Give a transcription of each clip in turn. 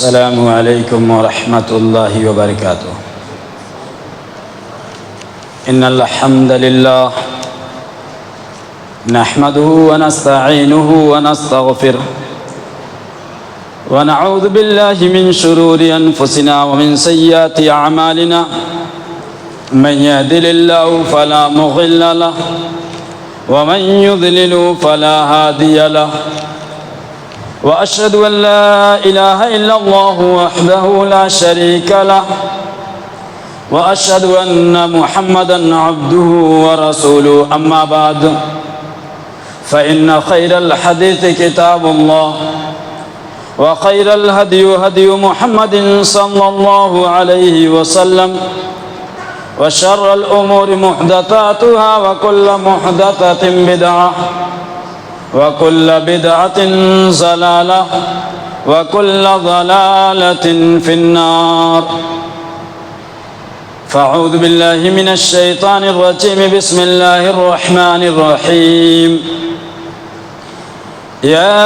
السلام علیکم ورحمۃ اللہ وبرکاتہ۔ ان الحمد للہ نحمده ونستعینه ونستغفره ونعوذ باللہ من شرور انفسنا ومن سیئات اعمالنا من يهد الله فلا مضل له ومن يضلل فلا هادي له وأشهد أن لا إله إلا الله وحده لا شريك له وأشهد أن محمدًا عبده ورسوله أما بعد فإن خير الحديث كتاب الله وخير الهدي هدي محمد صلى الله عليه وسلم وشر الأمور محدثاتها وكل محدثة بدعة وكل بدعة ضلالة وكل ضلالة في النار فأعوذ بالله من الشيطان الرجيم بسم الله الرحمن الرحيم يا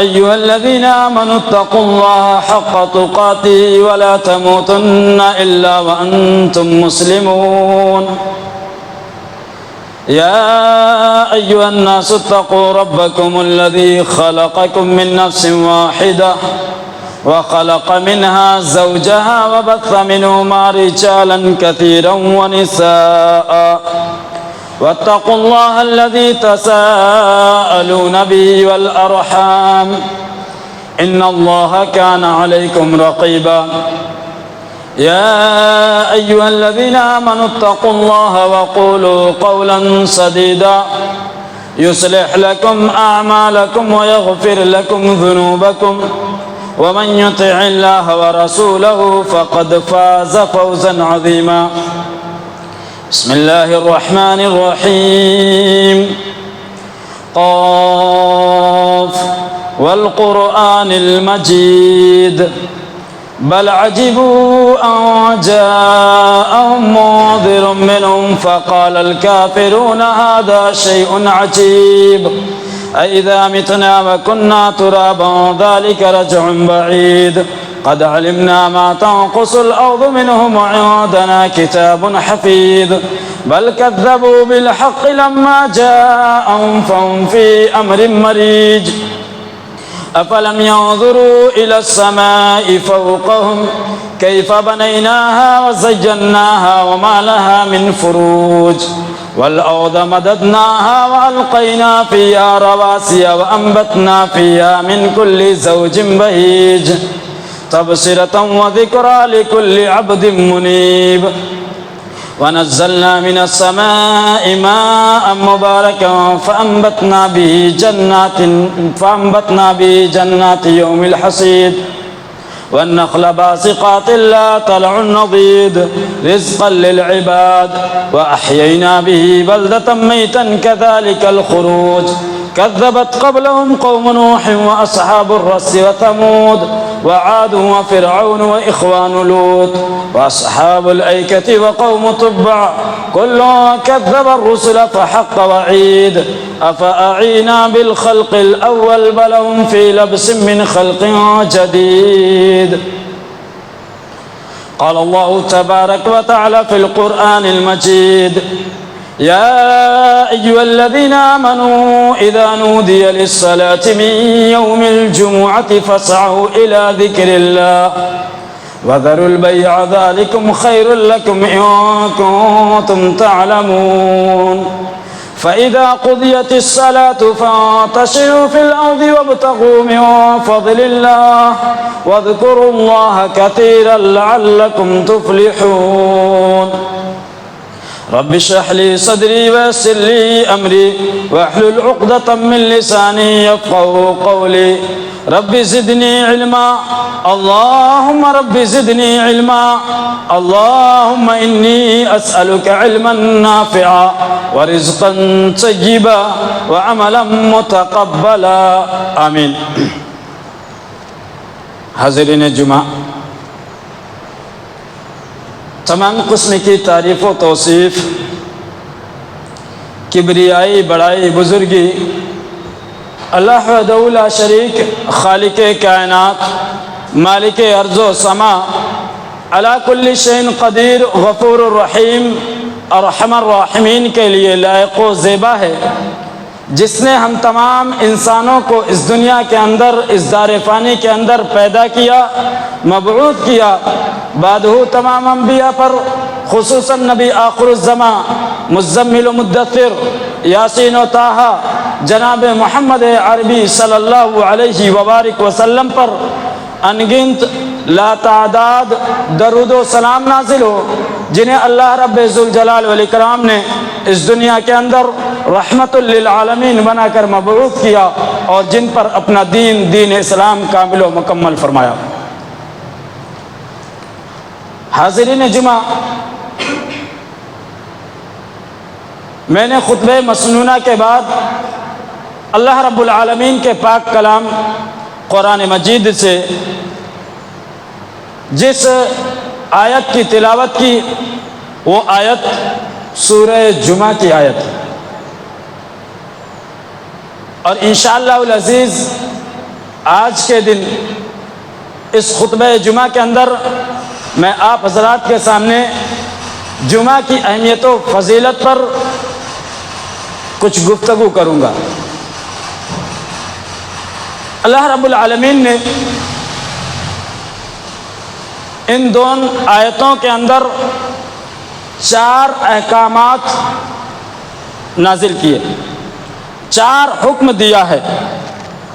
أيها الذين آمنوا اتقوا الله حق تقاته ولا تموتن إلا وأنتم مسلمون يا أيها الناس اتقوا ربكم الذي خلقكم من نفس واحدة وخلق منها زوجها وبث منهما رجالا كثيرا ونساء واتقوا الله الذي تساءلون به والأرحام إن الله كان عليكم رقيبا يا أيها الذين آمنوا اتقوا الله وقولوا قولا سديدا يصلح لكم أعمالكم ويغفر لكم ذنوبكم ومن يطع الله ورسوله فقد فاز فوزا عظيما بسم الله الرحمن الرحيم قاف والقرآن المجيد بل عجبوا أن جاءهم منذر منهم فقال الكافرون هذا شيء عجيب أإذا متنا وكنا ترابا ذلك رجع بعيد قد علمنا ما تنقص الأرض منهم وعندنا كتاب حفيظ بل كذبوا بالحق لما جاءهم فهم في أمر مريج أفلم ينظروا إلى السماء فوقهم كيف بنيناها وزيناها وما لها من فروج والأرض مددناها وألقينا فيها رواسي وأنبتنا فيها من كل زوج بهيج تبصرة وذكرى لكل عبد منيب ونزلنا من السماء ماء مباركا فأنبتنا به جنات يوم الحصيد والنخل باسقات لا طلع نضيد رزقا للعباد وأحيينا به بلدة ميتا كذلك الخروج كذبت قبلهم قوم نوح وأصحاب الرس وثمود وعاد وفرعون وإخوان لوط وأصحاب الأيكة وقوم تبع كل كذب الرسل فحق وعيد أفأعينا بالخلق الأول بل هم في لبس من خلق جديد قال الله تبارك وتعالى في القرآن المجيد يا أيها الذين آمنوا إذا نودي للصلاة من يوم الجمعة فاسعوا إلى ذكر الله وذروا البيع ذلكم خير لكم إن كنتم تعلمون فإذا قضيت الصلاة فانتشروا في الأرض وابتغوا من فضل الله واذكروا الله كثيرا لعلكم تفلحون رب اشرح لي صدري ويسر لي أمري واحلل عقدة من لساني يفقهوا قولي رب زدني علما اللهم رب زدني علما اللهم إني أسألك علما نافعا ورزقا طيبا وعملا متقبلا آمين۔ حاضرین جمعہ، تمام قسم کی تعریف و توصیف، کبریائی، بڑائی، بزرگی اللہ وحدہ لا شریک خالق کائنات مالک ارض و سما، علی کل شیء قدیر، غفور الرحیم، ارحم الراحمین کے لیے لائق و زیبا ہے، جس نے ہم تمام انسانوں کو اس دنیا کے اندر، اس دار فانی کے اندر پیدا کیا، مبعوث کیا، بعدہ تمام انبیاء پر، خصوصاً نبی آخر الزماں، مزمل و مدثر، یاسین و طٰہٰ، جناب محمد عربی صلی اللہ علیہ وبارک وسلم پر انگنت لاتعداد درود و سلام نازل ہو، جنہیں اللہ رب ذوالجلال والاکرام نے اس دنیا کے اندر رحمت للعالمین بنا کر مبعوث کیا، اور جن پر اپنا دین اسلام کامل و مکمل فرمایا۔ حاضرین جمعہ، میں نے خطبہ مسنونہ کے بعد اللہ رب العالمین کے پاک کلام قرآن مجید سے جس آیت کی تلاوت کی، وہ آیت سورہ جمعہ کی آیت ہے، اور انشاءاللہ العزیز آج کے دن اس خطبہ جمعہ کے اندر میں آپ حضرات کے سامنے جمعہ کی اہمیت و فضیلت پر کچھ گفتگو کروں گا۔ اللہ رب العالمین نے ان دونوں آیتوں کے اندر 4 احکامات نازل کیے، 4 حکم دیا ہے۔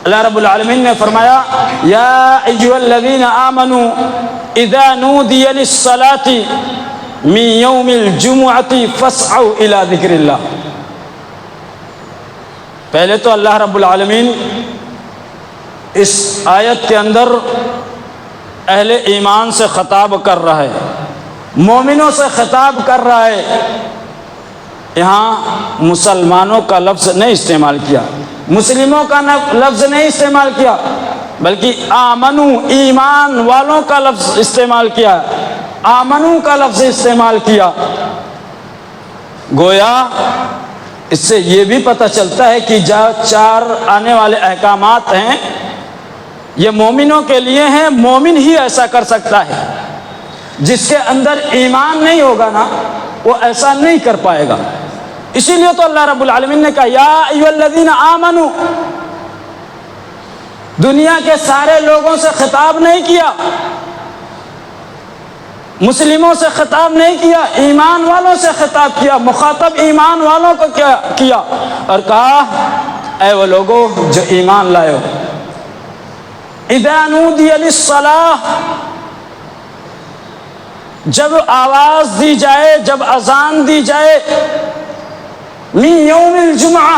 اللہ رب العالمین نے فرمایا یا ایھا الذین آمنوا اذا نودی للصلاة من یوم الجمعۃ فاسعوا الی ذکر اللہ۔ پہلے تو اللہ رب العالمین اس آیت کے اندر اہل ایمان سے خطاب کر رہا ہے، مومنوں سے خطاب کر رہا ہے۔ یہاں مسلمانوں کا لفظ نہیں استعمال کیا، مسلموں کا لفظ نہیں استعمال کیا، بلکہ آمنو، ایمان والوں کا لفظ استعمال کیا، آمنو کا لفظ استعمال کیا۔ گویا اس سے یہ بھی پتہ چلتا ہے کہ جو 4 آنے والے احکامات ہیں یہ مومنوں کے لیے ہیں، مومن ہی ایسا کر سکتا ہے۔ جس کے اندر ایمان نہیں ہوگا نا، وہ ایسا نہیں کر پائے گا۔ اسی لیے تو اللہ رب العالمین نے کہا یا ایھا الذین آمنو، دنیا کے سارے لوگوں سے خطاب نہیں کیا، مسلموں سے خطاب نہیں کیا، ایمان والوں سے خطاب کیا، مخاطب ایمان والوں کو کیا، اور کہا اے وہ لوگوں جو ایمان لائے ہو، اذا نودی للصلاۃ، جب آواز دی جائے، جب اذان دی جائے، من یوم الجمعہ،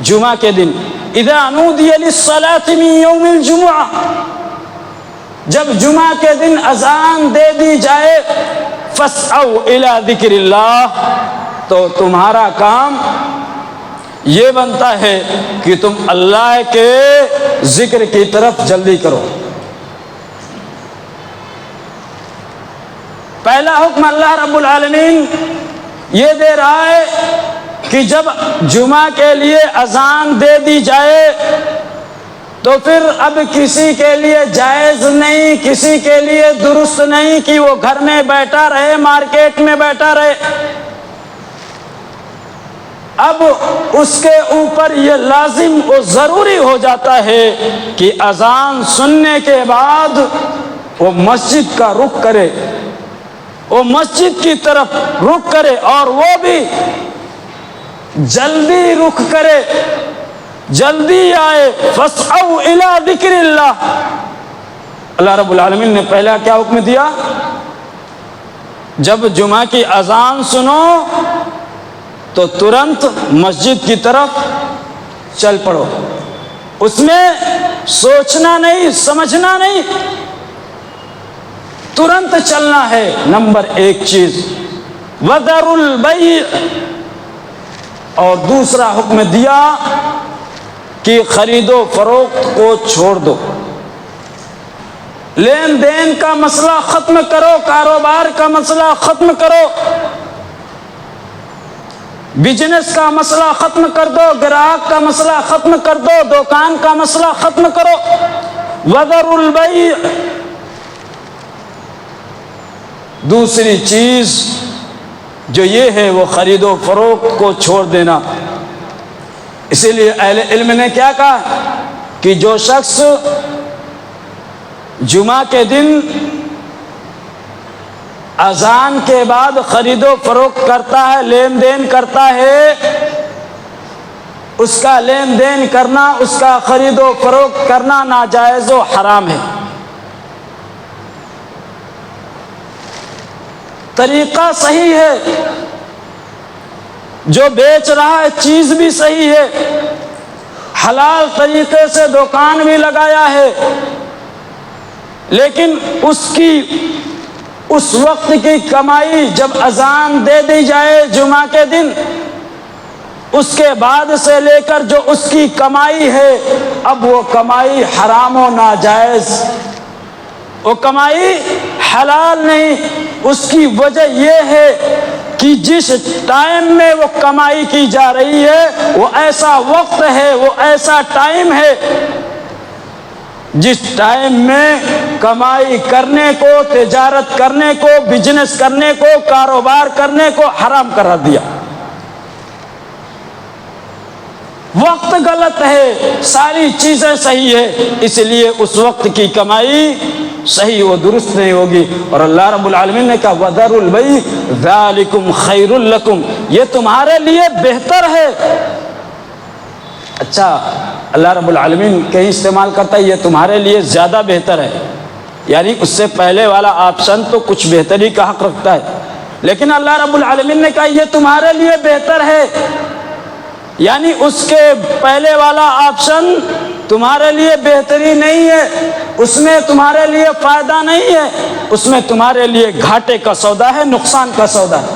جمعہ کے دن، اذا نودی للصلاۃ من یوم الجمعہ، جب جمعہ کے دن اذان دے دی جائے، فاسعوا الی ذکر اللہ، تو تمہارا کام یہ بنتا ہے کہ تم اللہ کے ذکر کی طرف جلدی کرو۔ پہلا حکم اللہ رب العالمین یہ دے رہا ہے کہ جب جمعہ کے لیے اذان دے دی جائے تو پھر اب کسی کے لیے جائز نہیں، کسی کے لیے درست نہیں کہ وہ گھر میں بیٹھا رہے، مارکیٹ میں بیٹھا رہے۔ اب اس کے اوپر یہ لازم و ضروری ہو جاتا ہے کہ اذان سننے کے بعد وہ مسجد کا رخ کرے، وہ مسجد کی طرف رخ کرے، اور وہ بھی جلدی رخ کرے، جلدی آئے۔ فاسعوا الی ذکر اللہ، اللہ رب العالمین نے پہلا کیا حکم دیا؟ جب جمعہ کی اذان سنو تو ترنت مسجد کی طرف چل پڑو، اس میں سوچنا نہیں، سمجھنا نہیں، ترنت چلنا ہے۔ نمبر 1 چیز وَذَرُوا الْبَيْعَ، اور دوسرا حکم دیا کہ خرید و فروخت کو چھوڑ دو، لین دین کا مسئلہ ختم کرو، کاروبار کا مسئلہ ختم کرو، بزنس کا مسئلہ ختم کر دو، گراہک کا مسئلہ ختم کر دو، دکان کا مسئلہ ختم کرو، وذروا البیع، دوسری چیز جو یہ ہے وہ خرید و فروخت کو چھوڑ دینا۔ اسی لیے اہل علم نے کیا کہا کہ جو شخص جمعہ کے دن اذان کے بعد خرید و فروخت کرتا ہے، لین دین کرتا ہے، اس کا لین دین کرنا، اس کا خرید و فروخت کرنا ناجائز و حرام ہے۔ طریقہ صحیح ہے، جو بیچ رہا ہے چیز بھی صحیح ہے، حلال طریقے سے دکان بھی لگایا ہے، لیکن اس وقت کی کمائی جب اذان دے دی جائے جمعہ کے دن، اس کے بعد سے لے کر جو اس کی کمائی ہے، اب وہ کمائی حرام و ناجائز، وہ کمائی حلال نہیں۔ اس کی وجہ یہ ہے کہ جس ٹائم میں وہ کمائی کی جا رہی ہے وہ ایسا وقت ہے، وہ ایسا ٹائم ہے جس ٹائم میں کمائی کرنے کو، تجارت کرنے کو، بزنس کرنے کو، کاروبار کرنے کو حرام قرار دیا۔ وقت غلط ہے، ساری چیزیں صحیح ہے، اس لیے اس وقت کی کمائی صحیح و درست نہیں ہوگی۔ اور اللہ رب العالمین نے کہا وَذَرُوا الْبَيْعَ ذَلِكُمْ خَيْرٌ لَكُمْ، یہ تمہارے لیے بہتر ہے۔ اچھا، اللہ رب العالمین کہیں استعمال کرتا ہے یہ تمہارے لیے زیادہ بہتر ہے، یعنی اس سے پہلے والا آپشن تو کچھ بہتری کا حق رکھتا ہے، لیکن اللہ رب العالمین نے کہا یہ تمہارے لیے بہتر ہے، یعنی اس کے پہلے والا آپشن تمہارے لیے بہتری نہیں ہے، اس میں تمہارے لیے فائدہ نہیں ہے، اس میں تمہارے لیے گھاٹے کا سودا ہے، نقصان کا سودا ہے۔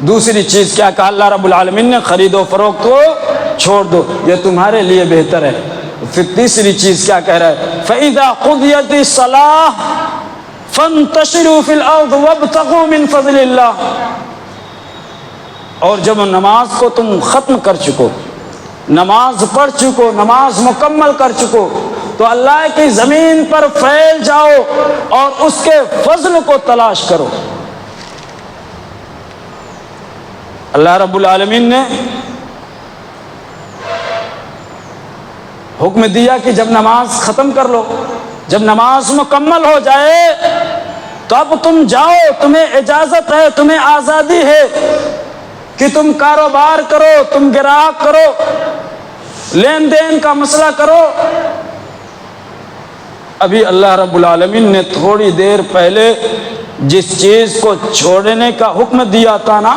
دوسری چیز کیا کہا اللہ رب العالمین نے؟ خرید و فروخت کو چھوڑ دو، یہ تمہارے لیے بہتر ہے۔ پھر تیسری چیز کیا کہہ رہا ہے؟ فَإِذَا قُضِيَتِ الصَّلَاةُ فَانتَشِرُوا فِي الْأَرْضِ وَابْتَغُوا مِنْ فَضْلِ اللَّهِ، اور جب نماز کو تم ختم کر چکو، نماز پڑھ چکو، نماز مکمل کر چکو، تو اللہ کی زمین پر پھیل جاؤ اور اس کے فضل کو تلاش کرو۔ اللہ رب العالمین نے حکم دیا کہ جب نماز ختم کر لو، جب نماز مکمل ہو جائے تو اب تم جاؤ، تمہیں اجازت ہے، تمہیں آزادی ہے کہ تم کاروبار کرو، تم گراہک کرو، لین دین کا مسئلہ کرو۔ ابھی اللہ رب العالمین نے تھوڑی دیر پہلے جس چیز کو چھوڑنے کا حکم دیا تھا نا،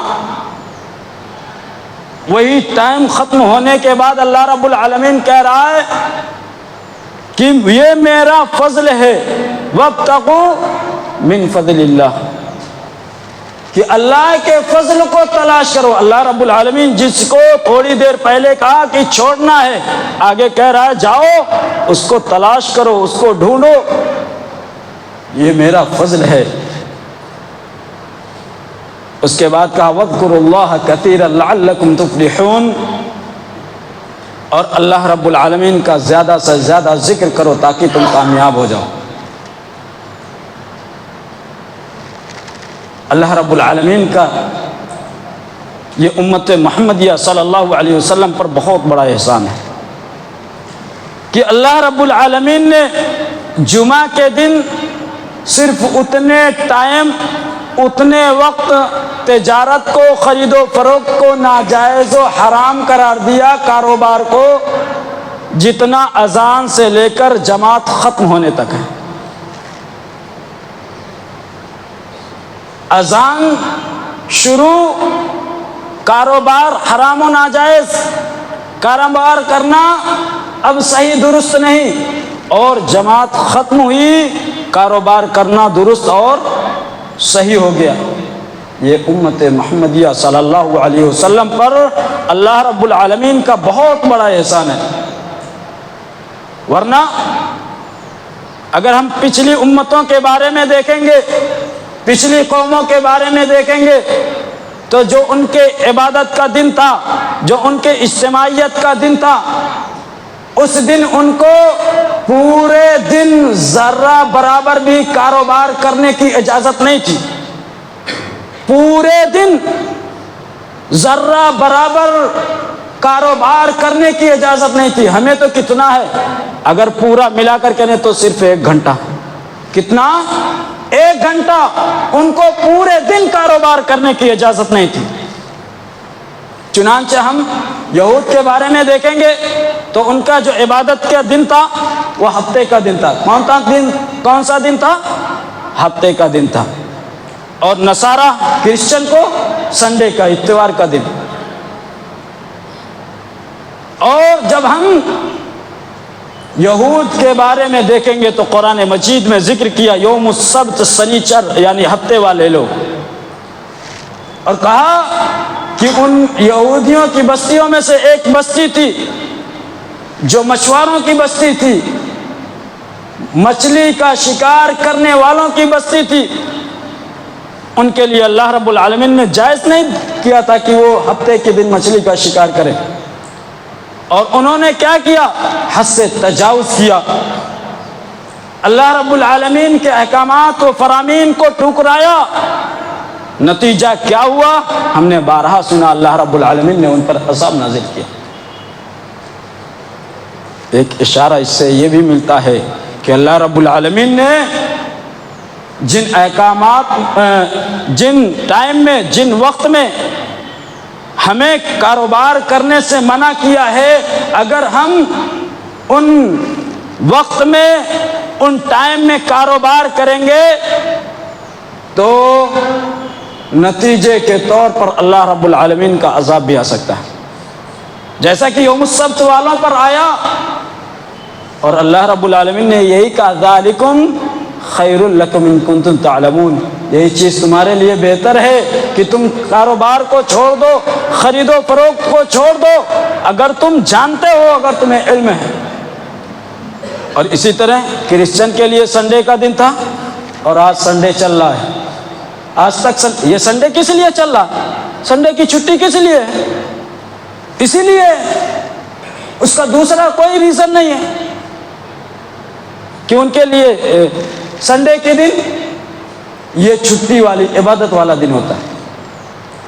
وہی ٹائم ختم ہونے کے بعد اللہ رب العالمین کہہ رہا ہے کہ یہ میرا فضل ہے، وَابْتَغُوا مِنْ فَضْلِ اللَّهِ، کہ اللہ کے فضل کو تلاش کرو۔ اللہ رب العالمین جس کو تھوڑی دیر پہلے کہا کہ چھوڑنا ہے، آگے کہہ رہا ہے جاؤ اس کو تلاش کرو، اس کو ڈھونڈو، یہ میرا فضل ہے۔ اس کے بعد کہا وَاذْكُرُوا اللَّهَ كَثِيرًا لَعَلَّكُمْ تُفْلِحُونَ، اور اللہ رب العالمین کا زیادہ سے زیادہ ذکر کرو تاکہ تم کامیاب ہو جاؤ۔ اللہ رب العالمین کا یہ امت محمدیہ صلی اللہ علیہ وسلم پر بہت بڑا احسان ہے کہ اللہ رب العالمین نے جمعہ کے دن صرف اتنے ٹائم، اتنے وقت تجارت کو، خرید و فروخت کو ناجائز و حرام قرار دیا، کاروبار کو، جتنا اذان سے لے کر جماعت ختم ہونے تک ہے۔ اذان شروع، کاروبار حرام و ناجائز، کاروبار کرنا اب صحیح درست نہیں، اور جماعت ختم ہوئی، کاروبار کرنا درست اور صحیح ہو گیا۔ یہ امت محمدیہ صلی اللہ علیہ وسلم پر اللہ رب العالمین کا بہت بڑا احسان ہے۔ ورنہ اگر ہم پچھلی امتوں کے بارے میں دیکھیں گے، پچھلی قوموں کے بارے میں دیکھیں گے، تو جو ان کے عبادت کا دن تھا، جو ان کے اجتماعیت کا دن تھا، اس دن ان کو پورے دن ذرہ برابر بھی کاروبار کرنے کی اجازت نہیں تھی. پورے دن ذرہ برابر کاروبار کرنے کی اجازت نہیں تھی. ہمیں تو کتنا ہے، اگر پورا ملا کر کہیں تو صرف 1 گھنٹہ. کتنا؟ 1 گھنٹہ. ان کو پورے دن کاروبار کرنے کی اجازت نہیں تھی. چنانچہ ہم یہود کے بارے میں دیکھیں گے تو ان کا جو عبادت کا دن تھا وہ ہفتے کا دن تھا. کون سا دن تھا؟ ہفتے کا دن تھا. اور نصارہ کرسچن کو سنڈے کا، اتوار کا دن. اور جب ہم یہود کے بارے میں دیکھیں گے تو قرآن مجید میں ذکر کیا یوم السبت، سنیچر یعنی ہفتے والے لوگ، اور کہا کہ ان یہودیوں کی بستیوں میں سے ایک بستی تھی جو مچھواروں کی بستی تھی، مچھلی کا شکار کرنے والوں کی بستی تھی. ان کے لیے اللہ رب العالمین نے جائز نہیں کیا تھا کہ وہ ہفتے کے دن مچھلی کا شکار کریں، اور انہوں نے کیا کیا؟ حد سے تجاوز کیا. اللہ رب العالمین کے احکامات و فرامین کو ٹھکرایا. نتیجہ کیا ہوا؟ ہم نے بارہا سنا، اللہ رب العالمین نے ان پر عذاب نازل کیا. ایک اشارہ اس سے یہ بھی ملتا ہے کہ اللہ رب العالمین نے جن احکامات، جن ٹائم میں، جن وقت میں ہمیں کاروبار کرنے سے منع کیا ہے، اگر ہم ان وقت میں، ان ٹائم میں کاروبار کریں گے تو نتیجے کے طور پر اللہ رب العالمین کا عذاب بھی آ سکتا ہے، جیسا کہ یوم السبت والوں پر آیا. اور اللہ رب العالمین نے یہی کہا ذالکم خیر لکم ان کنتم تعلمون، یہی چیز تمہارے لیے بہتر ہے کہ تم کاروبار کو چھوڑ دو، خرید و فروخت کو چھوڑ دو اگر تم جانتے ہو، اگر تمہیں علم ہے. اور اسی طرح کرسچن کے لیے سنڈے کا دن تھا، اور آج سنڈے چل رہا ہے. آج تک یہ سنڈے کس لیے چل رہا؟ سنڈے کی چھٹی کس لیے ہے؟ اسی لیے. اس کا دوسرا کوئی ریزن نہیں ہے کہ ان کے لیے سنڈے کے دن یہ چھٹی والی، عبادت والا دن ہوتا ہے.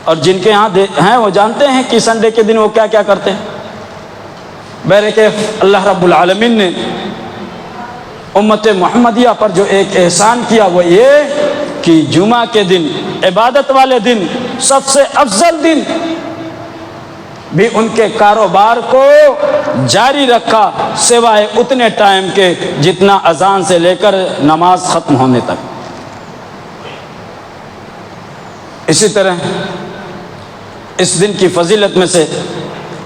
اور جن کے یہاں ہیں وہ جانتے ہیں کہ سنڈے کے دن وہ کیا کیا کرتے ہیں. بہرکیف اللہ رب العالمین نے امت محمدیہ پر جو ایک احسان کیا وہ یہ کہ جمعہ کے دن، عبادت والے دن، سب سے افضل دن بھی ان کے کاروبار کو جاری رکھا، سوائے اتنے ٹائم کے جتنا اذان سے لے کر نماز ختم ہونے تک. اسی طرح اس دن کی فضیلت میں سے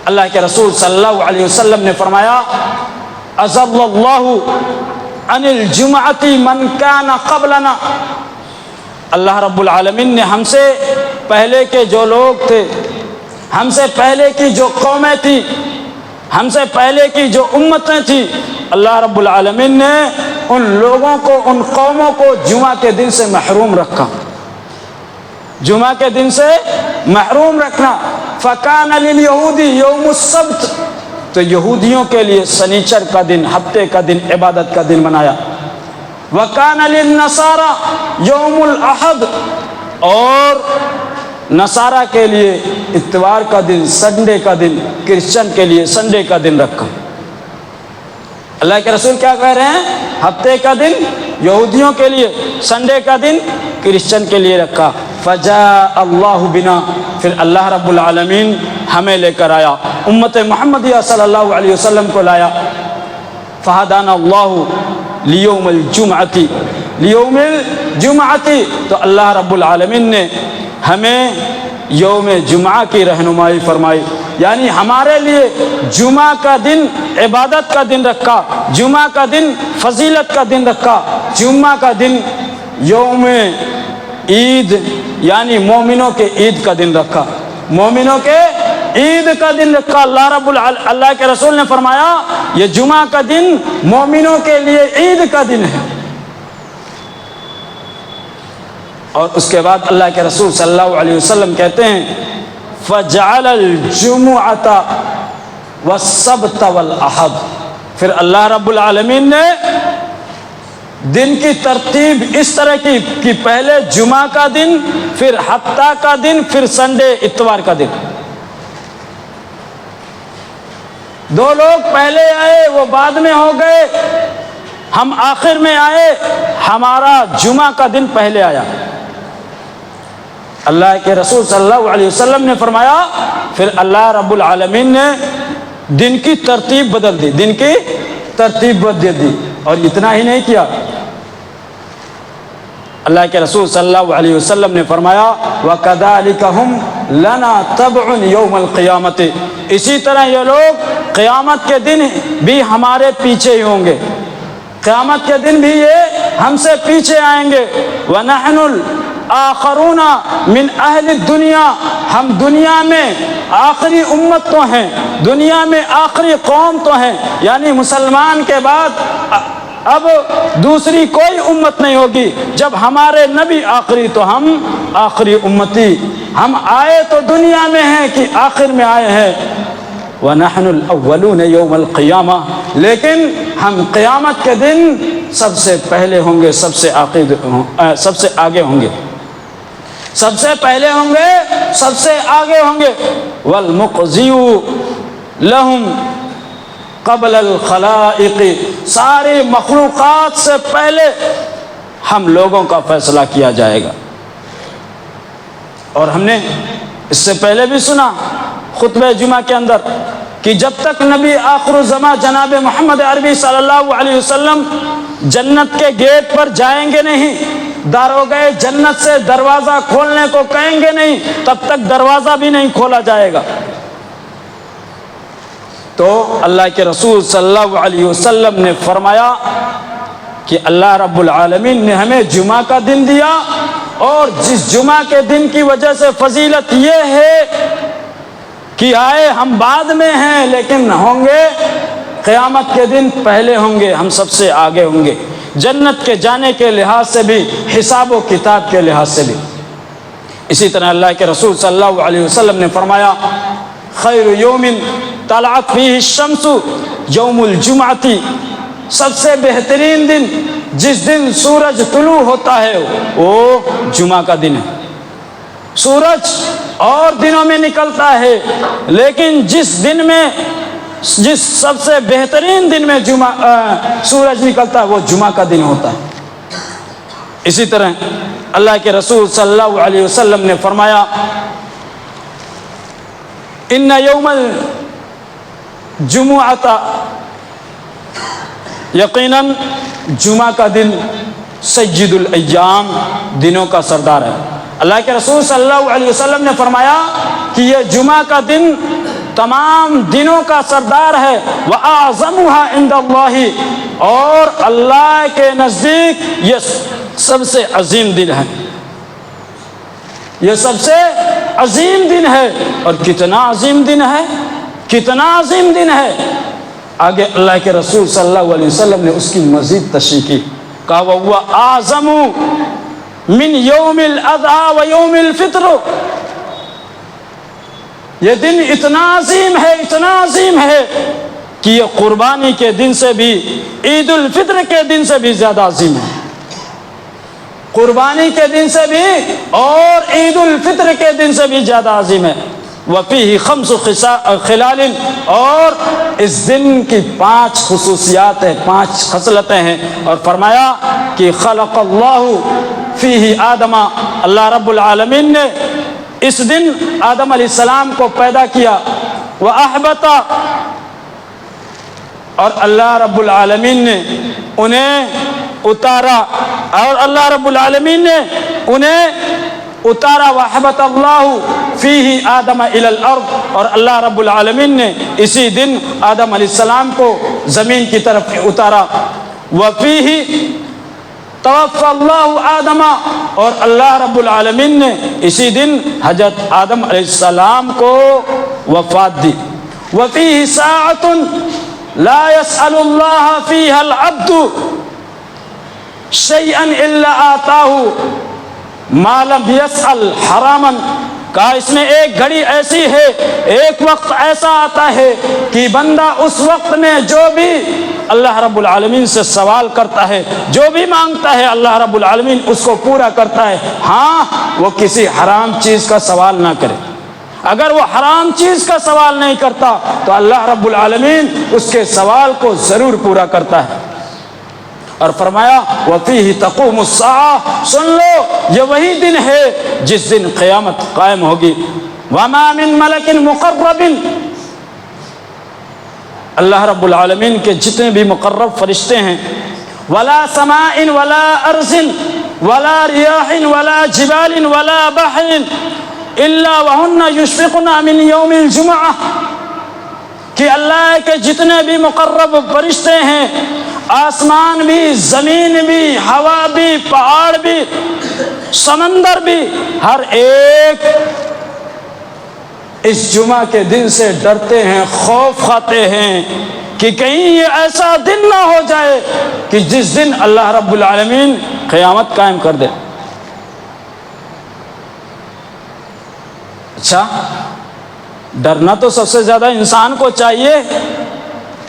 اللہ کے رسول صلی اللہ علیہ وسلم نے فرمایا اذل اللہ عن الجمعۃ من کان قبلنا. اللہ رب العالمین نے ہم سے پہلے کے جو لوگ تھے، ہم سے پہلے کی جو قومیں تھیں، ہم سے پہلے کی جو امتیں تھیں، اللہ رب العالمین نے ان لوگوں کو، ان قوموں کو جمعہ کے دن سے محروم رکھا. جمعہ کے دن سے محروم رکھنا. فَكَانَ لِلْيَهُودِ يَوْمُ السَّبْتِ، تو یہودیوں کے لیے سنیچر کا دن، ہفتے کا دن، عبادت کا دن بنایا. وَكَانَ لِلنَّصَارَى يَوْمُ الْأَحَدِ، اور نصارہ کے لیے اتوار کا دن، سنڈے کا دن، کرسچن کے لیے سنڈے کا دن رکھا. اللہ کے رسول کیا کہہ رہے ہیں؟ ہفتے کا دن یہودیوں کے لیے، سنڈے کا دن کرسچن کے لیے رکھا. فجاء اللہ بنا، پھر اللہ رب العالمین ہمیں لے کر آیا، امت محمدیہ صلی اللہ علیہ وسلم کو لایا. فہدانا اللہ لیوم الجمعۃ، لیوم الجمعۃ، تو اللہ رب العالمین نے ہمیں یوم جمعہ کی رہنمائی فرمائی، یعنی ہمارے لیے جمعہ کا دن عبادت کا دن رکھا، جمعہ کا دن فضیلت کا دن رکھا، جمعہ کا دن یوم عید یعنی مومنوں کے عید کا دن رکھا، مومنوں کے عید کا دن رکھا. اللہ کے رسول نے فرمایا یہ جمعہ کا دن مومنوں کے لیے عید کا دن ہے. اور اس کے بعد اللہ کے رسول صلی اللہ علیہ وسلم کہتے ہیں فَجَعَلَ الْجُمُعَةَ وَالسَّبْتَ وَالْأَحَدَ، پھر اللہ رب العالمین نے دن کی ترتیب اس طرح کی کہ پہلے جمعہ کا دن، پھر ہفتہ کا دن، پھر سنڈے اتوار کا دن۔ دو لوگ پہلے آئے وہ بعد میں ہو گئے، ہم آخر میں آئے، ہمارا جمعہ کا دن پہلے آیا۔ اللہ کے رسول صلی اللہ علیہ وسلم نے فرمایا پھر اللہ رب العالمین نے دن کی ترتیب بدل دی، دن کی ترتیب بدل دی۔ اور اتنا ہی نہیں کیا، اللہ کے رسول صلی اللہ علیہ وسلم نے فرمایا وَكَذَلِكَ هُمْ لَنَا تَبْعٌ يَوْمَ الْقِيَامَةِ، اسی طرح یہ لوگ قیامت کے دن بھی ہمارے پیچھے ہی ہوں گے، قیامت کے دن بھی یہ ہم سے پیچھے آئیں گے۔ وَنَحْنُ الْآخَرُونَ مِنْ أَهْلِ الدُّنْيَا، ہم دنیا میں آخری امت تو ہیں، دنیا میں آخری قوم تو ہیں، یعنی مسلمان کے بعد اب دوسری کوئی امت نہیں ہوگی۔ جب ہمارے نبی آخری تو ہم آخری امتی، ہم آئے تو دنیا میں ہیں کہ آخر میں آئے ہیں۔ وَنَحْنُ الْأَوَّلُونَ يَوْمَ الْقِيَامَةِ، لیکن ہم قیامت کے دن سب سے پہلے ہوں گے، سب سے آگے ہوں گے، سب سے پہلے ہوں گے، سب سے آگے ہوں گے۔ وَالْمُقْضِيُّ لَهُمْ قبل الخلائق، ساری مخلوقات سے پہلے ہم لوگوں کا فیصلہ کیا جائے گا۔ اور ہم نے اس سے پہلے بھی سنا خطبہ جمعہ کے اندر کہ جب تک نبی آخر الزمان جناب محمد عربی صلی اللہ علیہ وسلم جنت کے گیٹ پر جائیں گے نہیں، داروغہ جنت سے دروازہ کھولنے کو کہیں گے نہیں، تب تک دروازہ بھی نہیں کھولا جائے گا۔ تو اللہ کے رسول صلی اللہ علیہ وسلم نے فرمایا کہ اللہ رب العالمین نے ہمیں جمعہ کا دن دیا، اور جس جمعہ کے دن کی وجہ سے فضیلت یہ ہے کہ آئے ہم بعد میں ہیں لیکن ہوں گے قیامت کے دن پہلے ہوں گے، ہم سب سے آگے ہوں گے، جنت کے جانے کے لحاظ سے بھی، حساب و کتاب کے لحاظ سے بھی۔ اسی طرح اللہ کے رسول صلی اللہ علیہ وسلم نے فرمایا خیر یوم طلعت فیہ الشمس یوم الجمعۃ، سب سے بہترین دن جس دن سورج طلوع ہوتا ہے وہ جمعہ کا دن ہے۔ سورج اور دنوں میں نکلتا ہے، لیکن جس سب سے بہترین دن میں سورج نکلتا ہے وہ جمعہ کا دن ہوتا ہے۔ اسی طرح اللہ کے رسول صلی اللہ علیہ وسلم نے فرمایا ان یوم الجمعۃ، یقیناً جمعہ کا دن سید الایام، دنوں کا سردار ہے۔ اللہ کے رسول صلی اللہ علیہ وسلم نے فرمایا کہ یہ جمعہ کا دن تمام دنوں کا سردار ہے، وَأَعْظَمُهَا عِنْدَ اللَّهِ، اور اللہ کے نزدیک یہ سب سے عظیم دن ہے، یہ سب سے عظیم دن ہے۔ اور کتنا عظیم دن ہے، کتنا عظیم دن ہے۔ آگے اللہ کے رسول صلی اللہ علیہ وسلم نے اس کی مزید تشریح کی، کہا وَهُوَ أَعْظَمُ مِنْ يَوْمِ الْأَضْحَىٰ وَيَوْمِ الْفِطْرِ، یہ دن اتنا عظیم ہے، اتنا عظیم ہے کہ یہ قربانی کے دن سے بھی، عید الفطر کے دن سے بھی زیادہ عظیم ہے، قربانی کے دن سے بھی اور عید الفطر کے دن سے بھی زیادہ عظیم ہے۔ وَفِيهِ خَمْسُ خِلَالٍ، اور اس دن کی 5 خصوصیات ہیں، 5 خصلتیں ہیں۔ اور فرمایا کہ خلق اللہ فیہ آدم، اللہ رب العالمین نے اس دن آدم علیہ السلام کو پیدا کیا، وَأَحْبَتَ، اور اللہ رب العالمین نے انہیں اتارا، اور اللہ رب العالمین نے انہیں اتارا، وَأَحْبَتَ اللَّهُ فِيهِ آدَمَ إِلَى الْأَرْضِ، اور اللہ رب العالمین نے اسی دن آدم علیہ السلام کو زمین کی طرف اتارا۔ وَفِيهِ توفى اللہ آدم، اور اللہ رب العالمین نے اسی دن حضرت آدم علیہ السلام کو وفات دی۔ وفیہ ساعۃ لا يسأل اللہ فیہا العبد شیئا الا آتاہ ما لم يسأل حراما کہا اس میں ایک گھڑی ایسی ہے، ایک وقت ایسا آتا ہے کہ بندہ اس وقت میں جو بھی اللہ رب العالمین سے سوال کرتا ہے، جو بھی مانگتا ہے، اللہ رب العالمین اس کو پورا کرتا ہے، ہاں وہ کسی حرام چیز کا سوال نہ کرے۔ اگر وہ حرام چیز کا سوال نہیں کرتا تو اللہ رب العالمین اس کے سوال کو ضرور پورا کرتا ہے۔ اور فرمایا وَفِيهِ تَقُومُ السَّاعَةُ، سن لو یہ وہی دن ہے جس دن قیامت قائم ہوگی۔ وَمَا مِن مَلَكٍ مُقَرَّبٍ، اللہ رب العالمین کے جتنے بھی مقرب فرشتے ہیں، وَلَا سَمَاءٍ وَلَا أَرْضٍ وَلَا رِيَاحٍ وَلَا جِبَالٍ وَلَا بَحْرٍ إِلَّا وَهُنَّ يُشْفِقْنَ مِنْ يَوْمِ الْجُمْعَةِ، کہ اللہ کے جتنے بھی مقرب فرشتے ہیں، آسمان بھی، زمین بھی، ہوا بھی، پہاڑ بھی، سمندر بھی، ہر ایک اس جمعہ کے دن سے ڈرتے ہیں، خوف کھاتے ہیں کہ کہیں یہ ایسا دن نہ ہو جائے کہ جس دن اللہ رب العالمین قیامت قائم کر دے۔ اچھا، ڈرنا تو سب سے زیادہ انسان کو چاہیے۔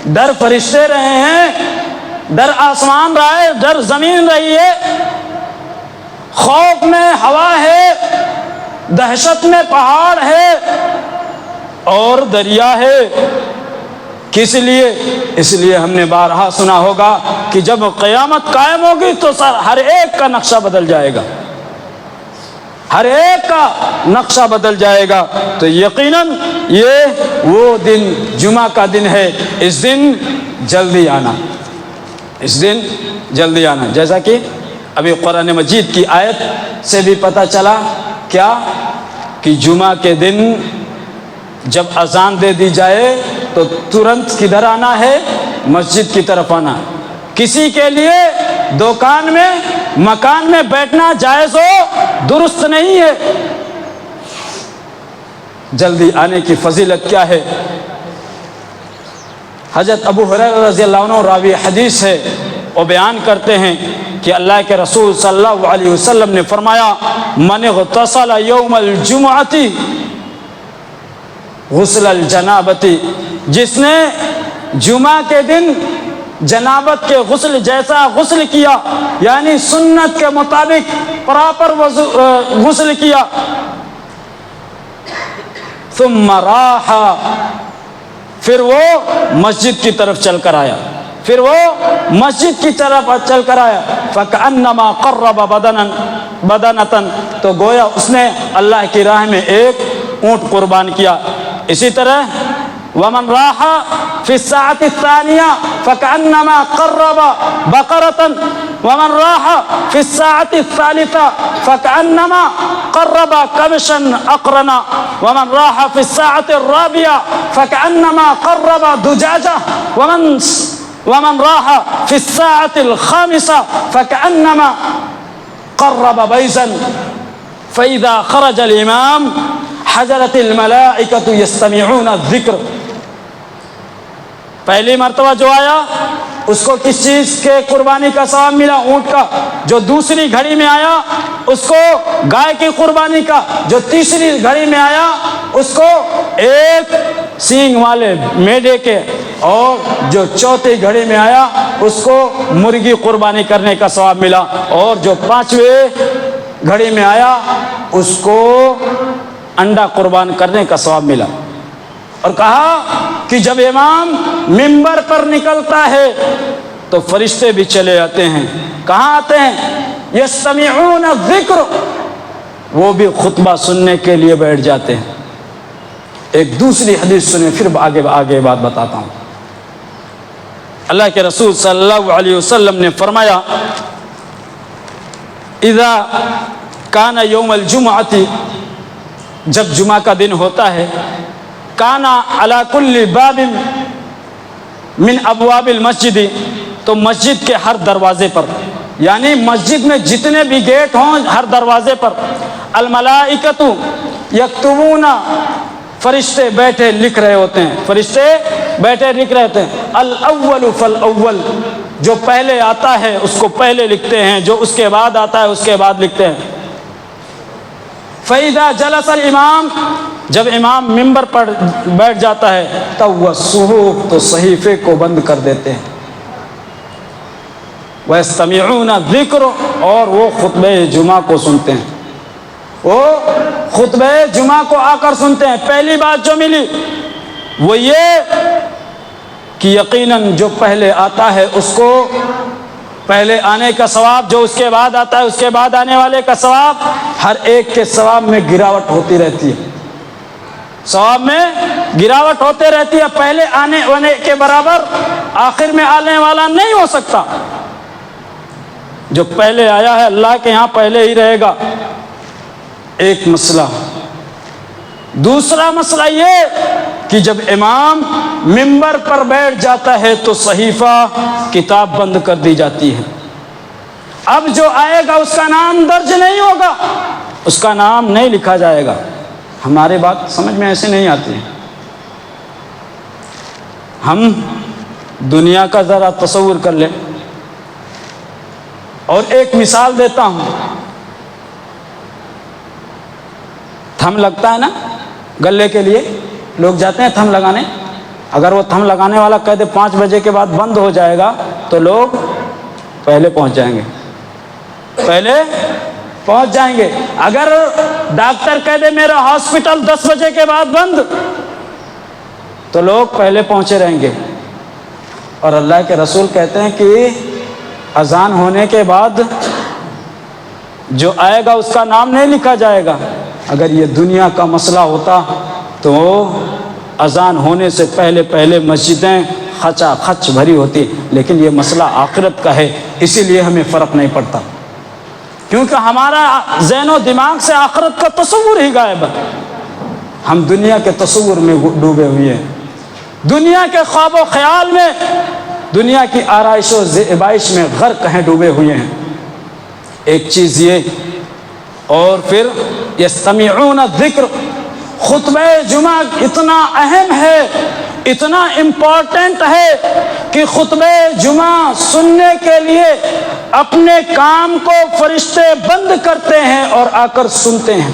ڈر فرشتے رہے ہیں، ڈر آسمان رہا ہے، ڈر زمین رہی ہے، خوف میں ہوا ہے، دہشت میں پہاڑ ہے اور دریا ہے۔ کس لیے؟ اس لیے ہم نے بارہا سنا ہوگا کہ جب قیامت قائم ہوگی تو ہر ایک کا نقشہ بدل جائے گا، ہر ایک کا نقشہ بدل جائے گا۔ تو یقیناً یہ وہ دن جمعہ کا دن ہے، اس دن جلدی آنا، اس دن جلدی آنا۔ جیسا کہ ابھی قرآن مجید کی آیت سے بھی پتہ چلا کیا کہ جمعہ کے دن جب اذان دے دی جائے تو ترنت کدھر آنا ہے؟ مسجد کی طرف آنا۔ کسی کے لیے دکان میں، مکان میں بیٹھنا جائز ہو درست نہیں ہے۔ جلدی آنے کی فضیلت کیا ہے؟ حضرت ابو ہریرہ رضی اللہ عنہ راوی حدیث ہے، وہ بیان کرتے ہیں کہ اللہ کے رسول صلی اللہ علیہ وسلم نے فرمایا من اغتسل یوم الجمعۃ غسل الجنابۃ، جس نے جمعہ کے دن جنابت کے غسل جیسا غسل کیا، یعنی سنت کے مطابق پراپر غسل کیا، ثم راح، پھر وہ مسجد کی طرف چل کر آیا، پھر وہ مسجد کی طرف چل کر آیا، فَكَأَنَّمَا قَرَّبَ بَدَنَةً، تو گویا اس نے اللہ کی راہ میں ایک اونٹ قربان کیا۔ اسی طرح وَمَنْ رَاحَ فِي السَّاعَةِ الثَّانِيَةِ فَكَأَنَّمَا قَرَّبَ بَقَرَةً وَمَنْ رَاحَ فِي السَّاعَةِ الثَّالِثَةِ فَكَأَنَّمَا قَرَّبَ كَبْشًا أَقْرَنًا وَمَنْ رَاحَ فِي السَّاعَةِ الرَّابِعَةِ فَكَأَنَّمَا قَرَّبَ دُجَاجَةً وَمَنْ رَاحَ فِي السَّاعَةِ الْخَامِسَةِ فَكَأَنَّمَا قَرَّبَ بَيْزًا فَإِذَا خَرَجَ الْإِمَامُ حضرت الملائکۃ یستمعون الذکر۔ پہلی مرتبہ جو آیا اس کو کس چیز کے قربانی کا ثواب ملا؟ اونٹ کا۔ جو دوسری گھڑی میں آیا اس کو گائے کی قربانی کا۔ جو تیسری گھڑی میں آیا اس کو ایک سینگ والے میڈے کے، اور جو چوتھی گھڑی میں آیا اس کو مرغی قربانی کرنے کا ثواب ملا، اور جو پانچویں گھڑی میں آیا اس کو انڈا قربان کرنے کا ثواب ملا۔ اور کہا کہ جب امام منبر پر نکلتا ہے تو فرشتے بھی چلے آتے ہیں۔ کہاں آتے ہیں؟ یستمعون الذکر، وہ بھی خطبہ سننے کے لیے بیٹھ جاتے ہیں۔ ایک دوسری حدیث سنیں، پھر آگے بات بتاتا ہوں۔ اللہ کے رسول صلی اللہ علیہ وسلم نے فرمایا اذا کان یوم الجمعۃ، جب جمعہ کا دن ہوتا ہے، کانا علی کل باب من ابواب المسجد، تو مسجد کے ہر دروازے پر، یعنی مسجد میں جتنے بھی گیٹ ہوں ہر دروازے پر، الملائکۃ یکتبون، فرشتے بیٹھے لکھ رہے ہوتے ہیں، فرشتے بیٹھے لکھ رہے ہوتے ہیں۔ الاول فالاول، جو پہلے آتا ہے اس کو پہلے لکھتے ہیں، جو اس کے بعد آتا ہے اس کے بعد لکھتے ہیں۔ فَإِذَا جَلَسَ الْإِمَامُ، جب امام ممبر پر بیٹھ جاتا ہے تب وہ صحف، تو صحیفے کو بند کر دیتے ہیں، وَيَسْتَمِعُونَ الذِّكْرَ، اور وہ خطبہ جمعہ کو سنتے ہیں، وہ خطبہ جمعہ کو آ کر سنتے ہیں۔ پہلی بات جو ملی وہ یہ کہ یقیناً جو پہلے آتا ہے اس کو پہلے آنے کا ثواب، جو اس کے بعد آتا ہے اس کے بعد آنے والے کا ثواب، ہر ایک کے ثواب میں گراوٹ ہوتی رہتی ہے، ثواب میں گراوٹ ہوتے رہتی ہے۔ پہلے آنے والے کے برابر آخر میں آنے والا نہیں ہو سکتا۔ جو پہلے آیا ہے اللہ کے ہاں پہلے ہی رہے گا، ایک مسئلہ۔ دوسرا مسئلہ یہ کہ جب امام منبر پر بیٹھ جاتا ہے تو صحیفہ کتاب بند کر دی جاتی ہے، اب جو آئے گا اس کا نام درج نہیں ہوگا، اس کا نام نہیں لکھا جائے گا۔ ہماری بات سمجھ میں ایسے نہیں آتی ہے۔ ہم دنیا کا ذرا تصور کر لیں، اور ایک مثال دیتا ہوں۔ تھم لگتا ہے نا گلے کے لیے، لوگ جاتے ہیں تھم لگانے، اگر وہ تھم لگانے والا کہہ دے 5 بجے کے بعد بند ہو جائے گا تو لوگ پہلے پہنچ جائیں گے، پہلے پہنچ جائیں گے۔ اگر ڈاکٹر کہہ دے میرا ہاسپٹل 10 بجے کے بعد بند، تو لوگ پہلے پہنچے رہیں گے۔ اور اللہ کے رسول کہتے ہیں کہ اذان ہونے کے بعد جو آئے گا اس کا نام نہیں لکھا جائے گا۔ اگر یہ دنیا کا مسئلہ ہوتا تو اذان ہونے سے پہلے پہلے مسجدیں کھچا کھچ بھری ہوتی، لیکن یہ مسئلہ آخرت کا ہے، اسی لیے ہمیں فرق نہیں پڑتا، کیونکہ ہمارا ذہن و دماغ سے آخرت کا تصور ہی غائب ہے۔ ہم دنیا کے تصور میں ڈوبے ہوئے ہیں، دنیا کے خواب و خیال میں، دنیا کی آرائش و زیبائش میں غرق ہیں، ڈوبے ہوئے ہیں۔ ایک چیز یہ، اور پھر یستمعون الذکر، خطبہ جمعہ اتنا اہم ہے، اتنا امپورٹنٹ ہے کہ خطبہ جمعہ سننے کے لیے اپنے کام کو فرشتے بند کرتے ہیں اور آ کر سنتے ہیں۔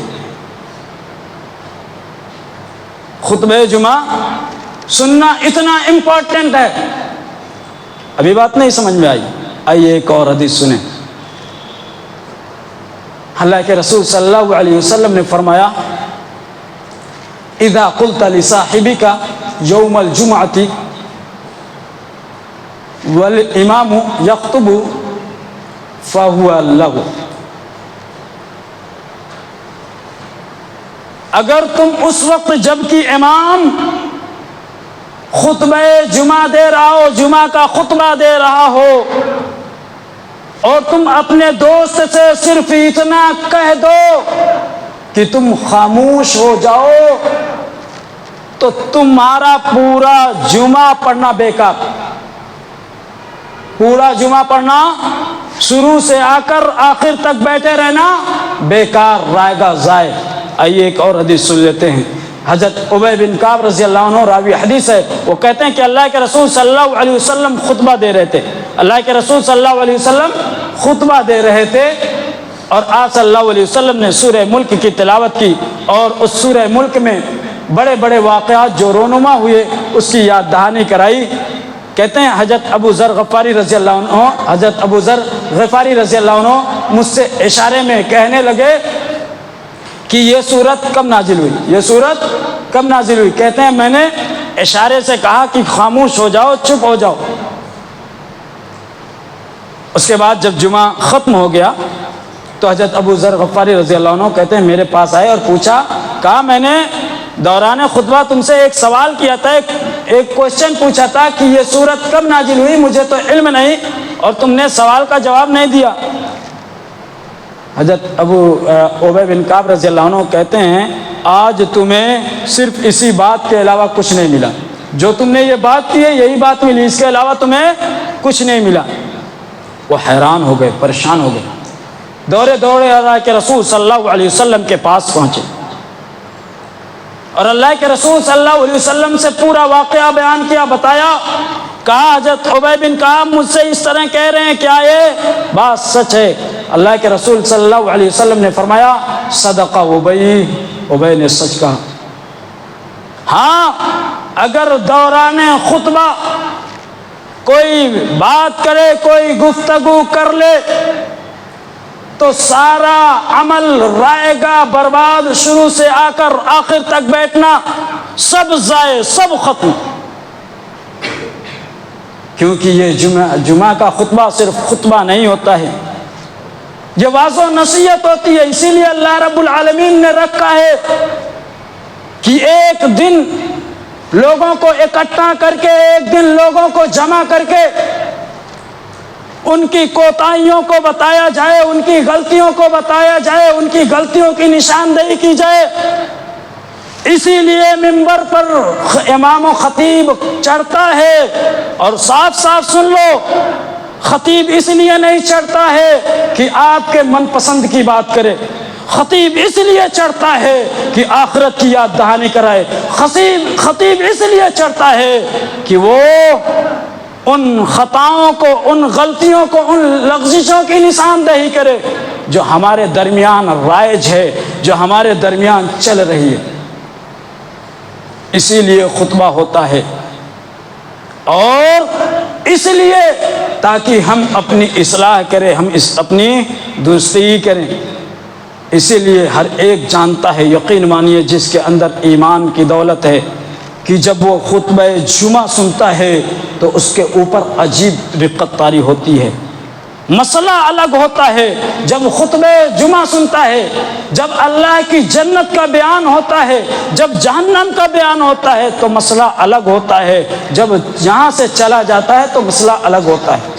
خطبہ جمعہ سننا اتنا امپورٹنٹ ہے۔ ابھی بات نہیں سمجھ میں آئی؟ آئیے ایک اور حدیث سنیں۔ اللہ کے رسول صلی اللہ علیہ وسلم نے فرمایا اذا قلت لصاحبك يوم الجمعة والامام يخطب فهو له، اگر تم اس وقت جب کہ امام خطبہ جمعہ دے رہا ہو، جمعہ کا خطبہ دے رہا ہو، اور تم اپنے دوست سے صرف اتنا کہہ دو کہ تم خاموش ہو جاؤ، تو تمہارا پورا جمعہ پڑھنا بیکار، پورا جمعہ پڑھنا، شروع سے آ کر آخر تک بیٹھے رہنا بیکار رائے گا، ضائع۔ آئیے ایک اور حدیث سن لیتے ہیں۔ حضرت ابی بن کعب رضی اللہ عنہ راوی حدیث ہے، وہ کہتے ہیں کہ اللہ کے رسول صلی اللہ علیہ وسلم خطبہ دے رہے تھے، اللہ کے رسول صلی اللہ علیہ وسلم خطبہ دے رہے تھے، اور آپ صلی اللہ علیہ وسلم نے سورہ ملک کی تلاوت کی، اور اس سورہ ملک میں بڑے بڑے واقعات جو رونما ہوئے اس کی یاد دہانی کرائی۔ کہتے ہیں حضرت ابو ذر غفاری رضی اللہ عنہ مجھ سے اشارے میں کہنے لگے کہ یہ سورت کب نازل ہوئی، یہ سورت کب نازل ہوئی؟ کہتے ہیں میں نے اشارے سے کہا کہ خاموش ہو جاؤ، چپ ہو جاؤ۔ اس کے بعد جب جمعہ ختم ہو گیا تو حضرت ابو ذر غفاری رضی اللہ عنہ کہتے ہیں میرے پاس آئے اور پوچھا، کہا میں نے دوران خطبہ تم سے ایک سوال کیا تھا، ایک کوشچن پوچھا تھا کہ یہ سورت کب نازل ہوئی، مجھے تو علم نہیں، اور تم نے سوال کا جواب نہیں دیا۔ حضرت ابی بن کعب رضی اللہ عنہ کہتے ہیں آج تمہیں صرف اسی بات کے علاوہ کچھ نہیں ملا، جو تم نے یہ بات کی ہے یہی بات ملی، اس کے علاوہ تمہیں کچھ نہیں ملا۔ وہ حیران ہو گئے، پریشان ہو گئے، دوڑے دوڑے اللہ کے رسول صلی اللہ علیہ وسلم کے پاس پہنچے، اور اللہ کے رسول صلی اللہ علیہ وسلم سے پورا واقعہ بیان کیا، بتایا، کہا حضرت ابی بن کعب مجھ سے اس طرح کہہ رہے ہیں، کیا یہ بات سچ ہے؟ اللہ کے رسول صلی اللہ علیہ وسلم نے فرمایا صدقہ ابی نے سچ کہا۔ ہاں اگر دوران خطبہ کوئی بات کرے، کوئی گفتگو کر لے تو سارا عمل رائے گا برباد، شروع سے آ کر آخر تک بیٹھنا سب ضائع، سب ختم۔ کیونکہ یہ جمعہ کا خطبہ صرف خطبہ نہیں ہوتا ہے، یہ واعظ و نصیحت ہوتی ہے۔ اسی لیے اللہ رب العالمین نے رکھا ہے کہ ایک دن لوگوں کو اکٹھا کر کے، ایک دن لوگوں کو جمع کر کے ان کی کوتاہیوں کو بتایا جائے، ان کی غلطیوں کو بتایا جائے، ان کی غلطیوں کی نشاندہی کی جائے۔ اسی لیے منبر پر امام و خطیب چڑھتا ہے، اور صاف صاف سن لو، خطیب اس لیے نہیں چڑھتا ہے کہ آپ کے من پسند کی بات کرے، خطیب اس لیے چڑھتا ہے کہ آخرت کی یاد دہانی کرائے، خطیب اس لیے چڑھتا ہے کہ وہ ان خطاؤں کو، ان غلطیوں کو، ان لغزشوں کی نشاندہی کرے جو ہمارے درمیان رائج ہے، جو ہمارے درمیان چل رہی ہے۔ اسی لیے خطبہ ہوتا ہے، اور اس لیے تاکہ ہم اپنی اصلاح کریں، ہم اپنی درستگی کریں۔ اسی لیے ہر ایک جانتا ہے، یقین مانیے جس کے اندر ایمان کی دولت ہے، کہ جب وہ خطبہ جمعہ سنتا ہے تو اس کے اوپر عجیب رقت طاری ہوتی ہے، مسئلہ الگ ہوتا ہے۔ جب خطبہ جمعہ سنتا ہے، جب اللہ کی جنت کا بیان ہوتا ہے، جب جہنم کا بیان ہوتا ہے تو مسئلہ الگ ہوتا ہے، جب یہاں سے چلا جاتا ہے تو مسئلہ الگ ہوتا ہے۔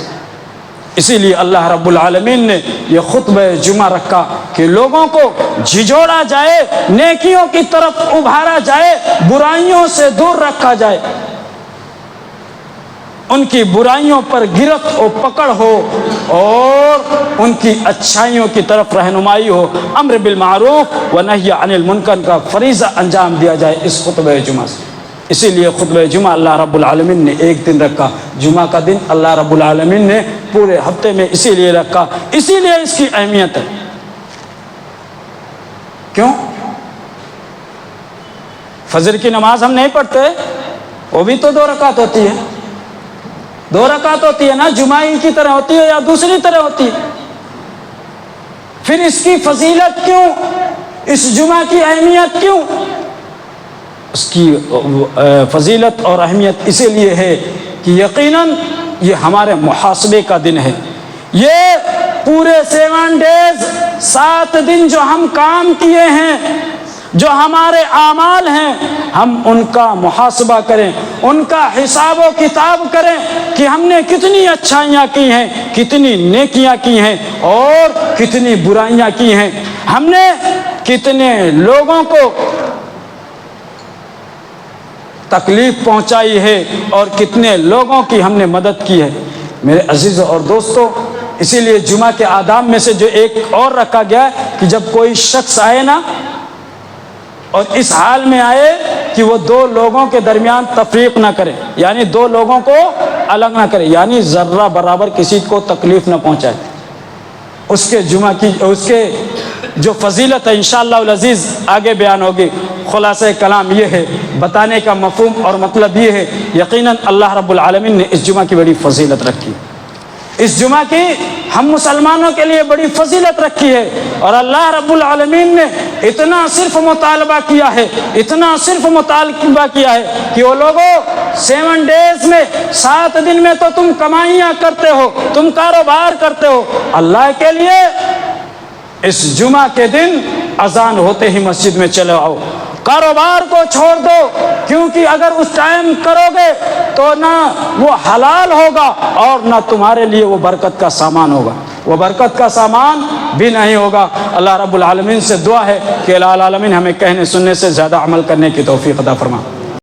اسی لیے اللہ رب العالمین نے یہ خطبہ جمعہ رکھا کہ لوگوں کو جھجوڑا جائے، نیکیوں کی طرف ابھارا جائے، برائیوں سے دور رکھا جائے، ان کی برائیوں پر گرفت و پکڑ ہو اور ان کی اچھائیوں کی طرف رہنمائی ہو، امر بالمعروف و نہی عن المنکر کا فریضہ انجام دیا جائے اس خطبہ جمعہ سے۔ اسی لیے خطبہ جمعہ اللہ رب العالمین نے ایک دن رکھا، جمعہ کا دن اللہ رب العالمین نے پورے ہفتے میں اسی لیے رکھا، اسی لیے اس کی اہمیت ہے۔ کیوں؟ فجر کی نماز ہم نہیں پڑھتے، وہ بھی تو 2 رکعت ہوتی ہے، 2 رکعت ہوتی ہے نا، جمعہ کی طرح ہوتی ہے یا دوسری طرح ہوتی ہے؟ پھر اس کی فضیلت کیوں، اس جمعہ کی اہمیت کیوں؟ اس کی فضیلت اور اہمیت اسی لیے ہے کہ یقیناً یہ ہمارے محاسبے کا دن ہے۔ یہ پورے 7 ڈیز، 7 دن جو ہم کام کیے ہیں، جو ہمارے اعمال ہیں، ہم ان کا محاسبہ کریں، ان کا حساب و کتاب کریں کہ ہم نے کتنی اچھائیاں کی ہیں، کتنی نیکیاں کی ہیں اور کتنی برائیاں کی ہیں، ہم نے کتنے لوگوں کو تکلیف پہنچائی ہے اور کتنے لوگوں کی ہم نے مدد کی ہے۔ میرے عزیزوں اور دوستوں، اسی لیے جمعہ کے آداب میں سے جو ایک اور رکھا گیا ہے کہ جب کوئی شخص آئے نا اور اس حال میں آئے کہ وہ 2 لوگوں کے درمیان تفریق نہ کرے، یعنی 2 لوگوں کو الگ نہ کرے، یعنی ذرہ برابر کسی کو تکلیف نہ پہنچائے، اس کے جمعہ کی اس کے جو فضیلت ہے انشاءاللہ العزیز آگے بیان ہوگی۔ خلاصہ کلام یہ ہے، بتانے کا مفہوم اور مطلب یہ ہے، یقیناً اللہ رب العالمین نے اس جمعہ کی بڑی فضیلت رکھی، اس جمعہ کی ہم مسلمانوں کے لیے بڑی فضیلت رکھی ہے، اور اللہ رب العالمین نے اتنا صرف مطالبہ کیا ہے، اتنا صرف مطالبہ کیا ہے کہ وہ لوگوں 7 ڈیز میں، 7 دن میں تو تم کمائیاں کرتے ہو، تم کاروبار کرتے ہو، اللہ کے لیے اس جمعہ کے دن اذان ہوتے ہی مسجد میں چلے آؤ، کاروبار کو چھوڑ دو، کیونکہ اگر اس ٹائم کرو گے تو نہ وہ حلال ہوگا اور نہ تمہارے لیے وہ برکت کا سامان ہوگا، وہ برکت کا سامان بھی نہیں ہوگا۔ اللہ رب العالمین سے دعا ہے کہ العالمین ہمیں کہنے سننے سے زیادہ عمل کرنے کی توفیق عطا فرما۔